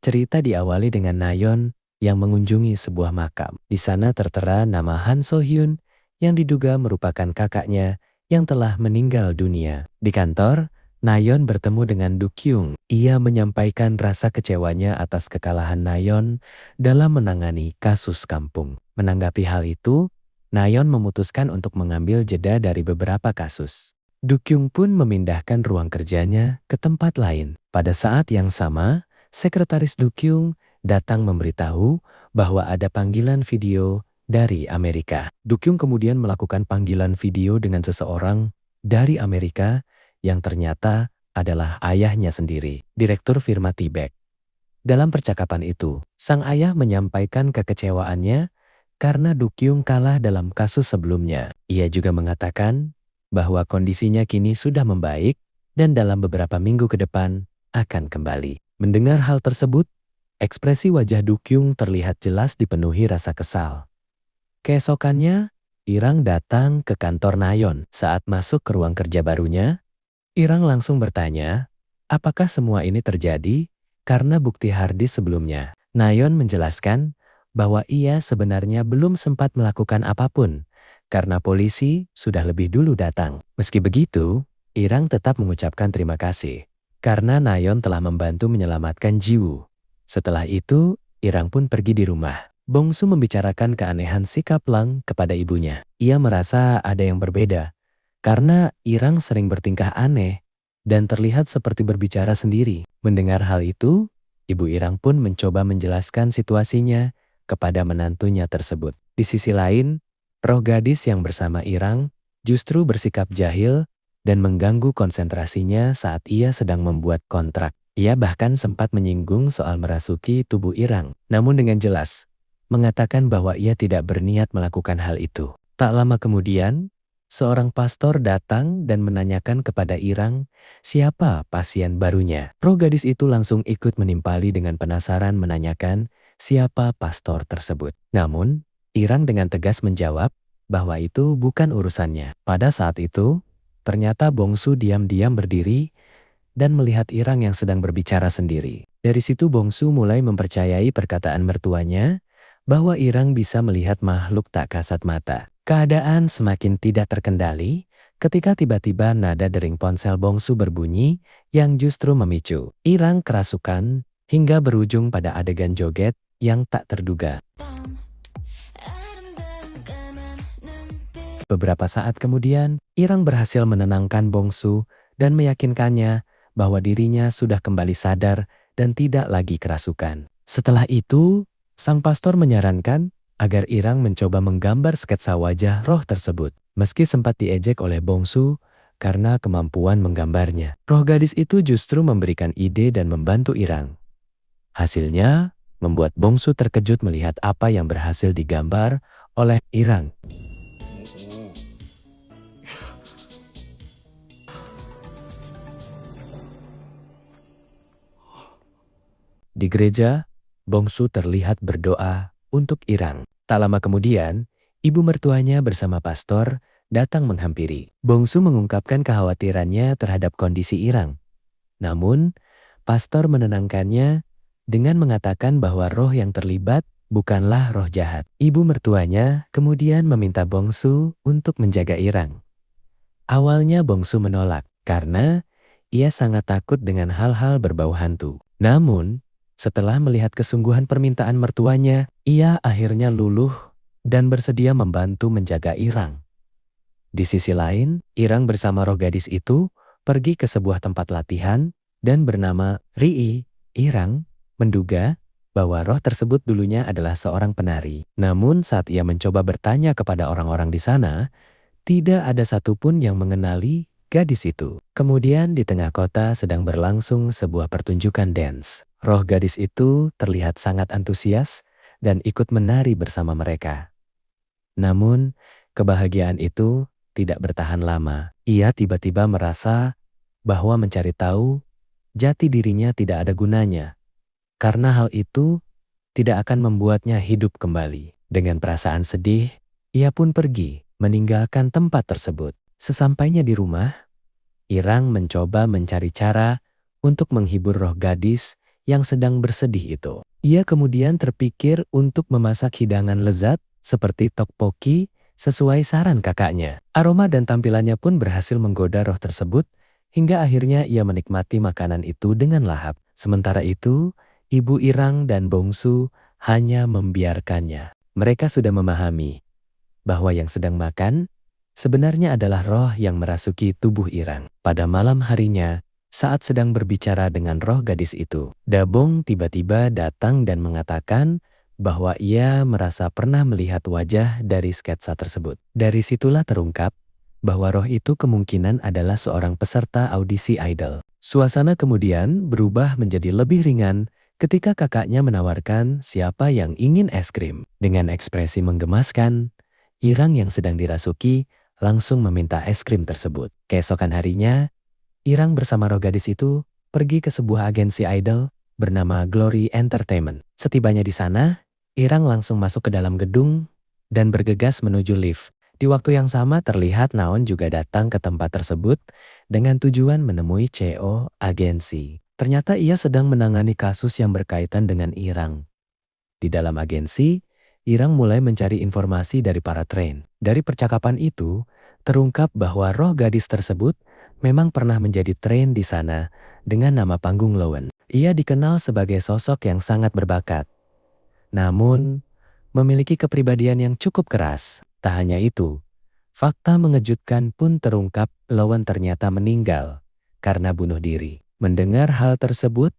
Cerita diawali dengan Nayeon yang mengunjungi sebuah makam. Di sana tertera nama Han So Hyun yang diduga merupakan kakaknya yang telah meninggal dunia. Di kantor, Nayeon bertemu dengan Du Kyung. Ia menyampaikan rasa kecewanya atas kekalahan Nayeon dalam menangani kasus kampung. Menanggapi hal itu, Nayeon memutuskan untuk mengambil jeda dari beberapa kasus. Du Kyung pun memindahkan ruang kerjanya ke tempat lain. Pada saat yang sama, Sekretaris Du Kyung datang memberitahu bahwa ada panggilan video dari Amerika. Du Kyung kemudian melakukan panggilan video dengan seseorang dari Amerika yang ternyata adalah ayahnya sendiri, Direktur firma Tibek. Dalam percakapan itu, sang ayah menyampaikan kekecewaannya karena Du Kyung kalah dalam kasus sebelumnya. Ia juga mengatakan bahwa kondisinya kini sudah membaik dan dalam beberapa minggu ke depan akan kembali. Mendengar hal tersebut, ekspresi wajah Du Kyung terlihat jelas dipenuhi rasa kesal. Keesokannya, Irang datang ke kantor Nayeon. Saat masuk ke ruang kerja barunya, Irang langsung bertanya, apakah semua ini terjadi karena bukti harddisk sebelumnya. Nayeon menjelaskan bahwa ia sebenarnya belum sempat melakukan apapun karena polisi sudah lebih dulu datang. Meski begitu, Irang tetap mengucapkan terima kasih karena Nayeon telah membantu menyelamatkan Jiwoo. Setelah itu, Irang pun pergi di rumah. Bongsu membicarakan keanehan sikap Lang kepada ibunya. Ia merasa ada yang berbeda karena Irang sering bertingkah aneh dan terlihat seperti berbicara sendiri. Mendengar hal itu, Ibu Irang pun mencoba menjelaskan situasinya kepada menantunya tersebut. Di sisi lain, roh gadis yang bersama Irang justru bersikap jahil dan mengganggu konsentrasinya saat ia sedang membuat kontrak. Ia bahkan sempat menyinggung soal merasuki tubuh Irang, namun dengan jelas mengatakan bahwa ia tidak berniat melakukan hal itu. Tak lama kemudian, seorang pastor datang dan menanyakan kepada Irang siapa pasien barunya. Roh gadis itu langsung ikut menimpali dengan penasaran menanyakan siapa pastor tersebut. Namun, Irang dengan tegas menjawab bahwa itu bukan urusannya. Pada saat itu, ternyata Bongsu diam-diam berdiri dan melihat Irang yang sedang berbicara sendiri. Dari situ Bongsu mulai mempercayai perkataan mertuanya bahwa Irang bisa melihat makhluk tak kasat mata. Keadaan semakin tidak terkendali ketika tiba-tiba nada dering ponsel Bongsu berbunyi yang justru memicu Irang kerasukan hingga berujung pada adegan joget yang tak terduga. Beberapa saat kemudian, Irang berhasil menenangkan Bongsu dan meyakinkannya bahwa dirinya sudah kembali sadar dan tidak lagi kerasukan. Setelah itu, sang pastor menyarankan agar Irang mencoba menggambar sketsa wajah roh tersebut. Meski sempat diejek oleh Bongsu karena kemampuan menggambarnya, roh gadis itu justru memberikan ide dan membantu Irang. Hasilnya, membuat Bongsu terkejut melihat apa yang berhasil digambar oleh Irang. Di gereja, Bongsu terlihat berdoa untuk Irang. Tak lama kemudian, ibu mertuanya bersama pastor datang menghampiri. Bongsu mengungkapkan kekhawatirannya terhadap kondisi Irang. Namun, pastor menenangkannya dengan mengatakan bahwa roh yang terlibat bukanlah roh jahat. Ibu mertuanya kemudian meminta Bongsu untuk menjaga Irang. Awalnya Bongsu menolak karena ia sangat takut dengan hal-hal berbau hantu. Namun, setelah melihat kesungguhan permintaan mertuanya, ia akhirnya luluh dan bersedia membantu menjaga Irang. Di sisi lain, Irang bersama roh gadis itu pergi ke sebuah tempat latihan dan bernama Rii. Irang menduga bahwa roh tersebut dulunya adalah seorang penari. Namun saat ia mencoba bertanya kepada orang-orang di sana, tidak ada satupun yang mengenali gadis itu. Kemudian di tengah kota sedang berlangsung sebuah pertunjukan dance. Roh gadis itu terlihat sangat antusias dan ikut menari bersama mereka. Namun, kebahagiaan itu tidak bertahan lama. Ia tiba-tiba merasa bahwa mencari tahu jati dirinya tidak ada gunanya, karena hal itu tidak akan membuatnya hidup kembali. Dengan perasaan sedih, ia pun pergi meninggalkan tempat tersebut. Sesampainya di rumah, Irang mencoba mencari cara untuk menghibur roh gadis yang sedang bersedih itu. Ia kemudian terpikir untuk memasak hidangan lezat seperti tteokbokki sesuai saran kakaknya. Aroma dan tampilannya pun berhasil menggoda roh tersebut hingga akhirnya ia menikmati makanan itu dengan lahap. Sementara itu, Ibu Irang dan Bongsu hanya membiarkannya. Mereka sudah memahami bahwa yang sedang makan sebenarnya adalah roh yang merasuki tubuh Irang. Pada malam harinya, saat sedang berbicara dengan roh gadis itu, Dabong tiba-tiba datang dan mengatakan bahwa ia merasa pernah melihat wajah dari sketsa tersebut. Dari situlah terungkap bahwa roh itu kemungkinan adalah seorang peserta audisi idol. Suasana kemudian berubah menjadi lebih ringan ketika kakaknya menawarkan siapa yang ingin es krim. Dengan ekspresi menggemaskan, Irang yang sedang dirasuki langsung meminta es krim tersebut. Keesokan harinya, Irang bersama roh gadis itu pergi ke sebuah agensi idol bernama Glory Entertainment. Setibanya di sana, Irang langsung masuk ke dalam gedung dan bergegas menuju lift. Di waktu yang sama terlihat Naon juga datang ke tempat tersebut dengan tujuan menemui CEO agensi. Ternyata ia sedang menangani kasus yang berkaitan dengan Irang. Di dalam agensi, Irang mulai mencari informasi dari para train. Dari percakapan itu, terungkap bahwa roh gadis tersebut memang pernah menjadi train di sana dengan nama panggung Lowen. Ia dikenal sebagai sosok yang sangat berbakat. Namun, memiliki kepribadian yang cukup keras. Tak hanya itu, fakta mengejutkan pun terungkap, Lowen ternyata meninggal karena bunuh diri. Mendengar hal tersebut,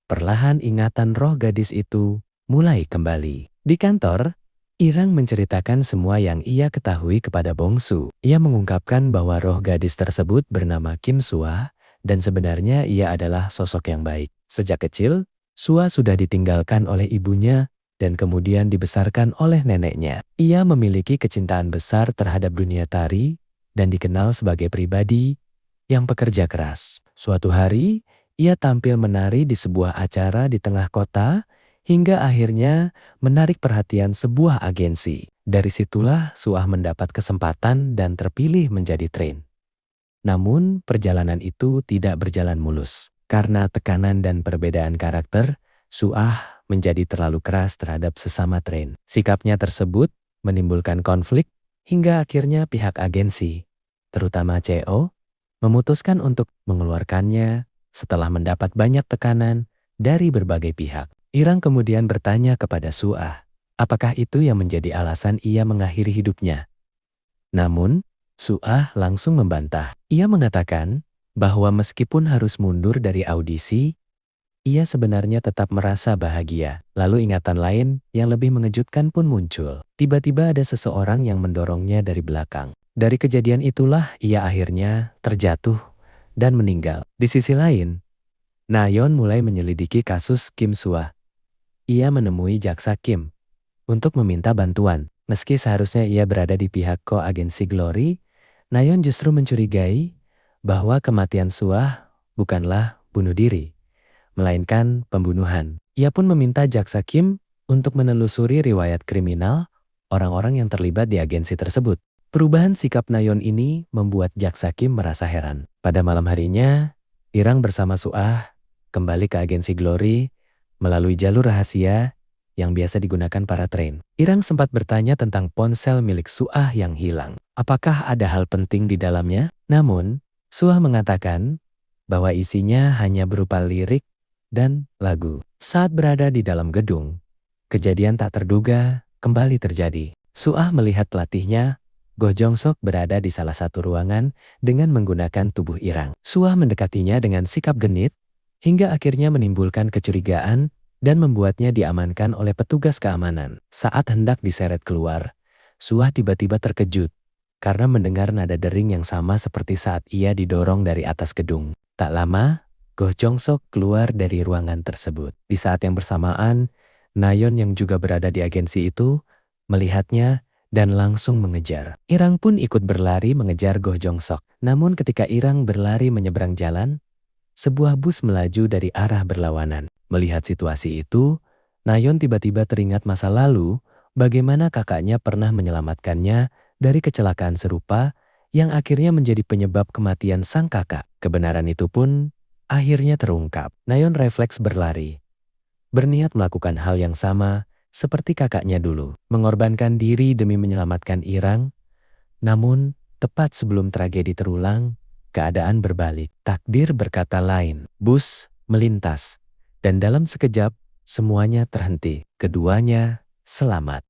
perlahan ingatan roh gadis itu mulai kembali. Di kantor, Irang menceritakan semua yang ia ketahui kepada Bongsu. Ia mengungkapkan bahwa roh gadis tersebut bernama Kim Sua dan sebenarnya ia adalah sosok yang baik. Sejak kecil, Sua sudah ditinggalkan oleh ibunya dan kemudian dibesarkan oleh neneknya. Ia memiliki kecintaan besar terhadap dunia tari dan dikenal sebagai pribadi yang pekerja keras. Suatu hari, ia tampil menari di sebuah acara di tengah kota hingga akhirnya menarik perhatian sebuah agensi. Dari situlah Suah mendapat kesempatan dan terpilih menjadi train. Namun perjalanan itu tidak berjalan mulus. Karena tekanan dan perbedaan karakter, Suah menjadi terlalu keras terhadap sesama train. Sikapnya tersebut menimbulkan konflik hingga akhirnya pihak agensi, terutama CEO, memutuskan untuk mengeluarkannya setelah mendapat banyak tekanan dari berbagai pihak. Irang kemudian bertanya kepada Suah, apakah itu yang menjadi alasan ia mengakhiri hidupnya? Namun, Suah langsung membantah. Ia mengatakan bahwa meskipun harus mundur dari audisi, ia sebenarnya tetap merasa bahagia. Lalu ingatan lain yang lebih mengejutkan pun muncul. Tiba-tiba ada seseorang yang mendorongnya dari belakang. Dari kejadian itulah ia akhirnya terjatuh dan meninggal. Di sisi lain, Nayeon mulai menyelidiki kasus Kim Sua. Ia menemui jaksa Kim untuk meminta bantuan. Meski seharusnya ia berada di pihak agensi Glory, Nayeon justru mencurigai bahwa kematian Suah bukanlah bunuh diri, melainkan pembunuhan. Ia pun meminta jaksa Kim untuk menelusuri riwayat kriminal orang-orang yang terlibat di agensi tersebut. Perubahan sikap Nayeon ini membuat jaksa Kim merasa heran. Pada malam harinya, Irang bersama Suah kembali ke agensi Glory melalui jalur rahasia yang biasa digunakan para train. Irang sempat bertanya tentang ponsel milik Suah yang hilang. Apakah ada hal penting di dalamnya? Namun, Suah mengatakan bahwa isinya hanya berupa lirik dan lagu. Saat berada di dalam gedung, kejadian tak terduga kembali terjadi. Suah melihat pelatihnya, Go Jong Sok, berada di salah satu ruangan dengan menggunakan tubuh Irang. Suah mendekatinya dengan sikap genit, hingga akhirnya menimbulkan kecurigaan dan membuatnya diamankan oleh petugas keamanan. Saat hendak diseret keluar, Suah tiba-tiba terkejut karena mendengar nada dering yang sama seperti saat ia didorong dari atas gedung. Tak lama, Go Jong Sok keluar dari ruangan tersebut. Di saat yang bersamaan, Nayeon yang juga berada di agensi itu melihatnya dan langsung mengejar. Irang pun ikut berlari mengejar Go Jong Sok. Namun ketika Irang berlari menyeberang jalan, sebuah bus melaju dari arah berlawanan. Melihat situasi itu, Nayeon tiba-tiba teringat masa lalu bagaimana kakaknya pernah menyelamatkannya dari kecelakaan serupa yang akhirnya menjadi penyebab kematian sang kakak. Kebenaran itu pun akhirnya terungkap. Nayeon refleks berlari, berniat melakukan hal yang sama seperti kakaknya dulu, mengorbankan diri demi menyelamatkan Irang. Namun, tepat sebelum tragedi terulang, keadaan berbalik. Takdir berkata lain. Bus melintas, dan dalam sekejap semuanya terhenti. Keduanya selamat.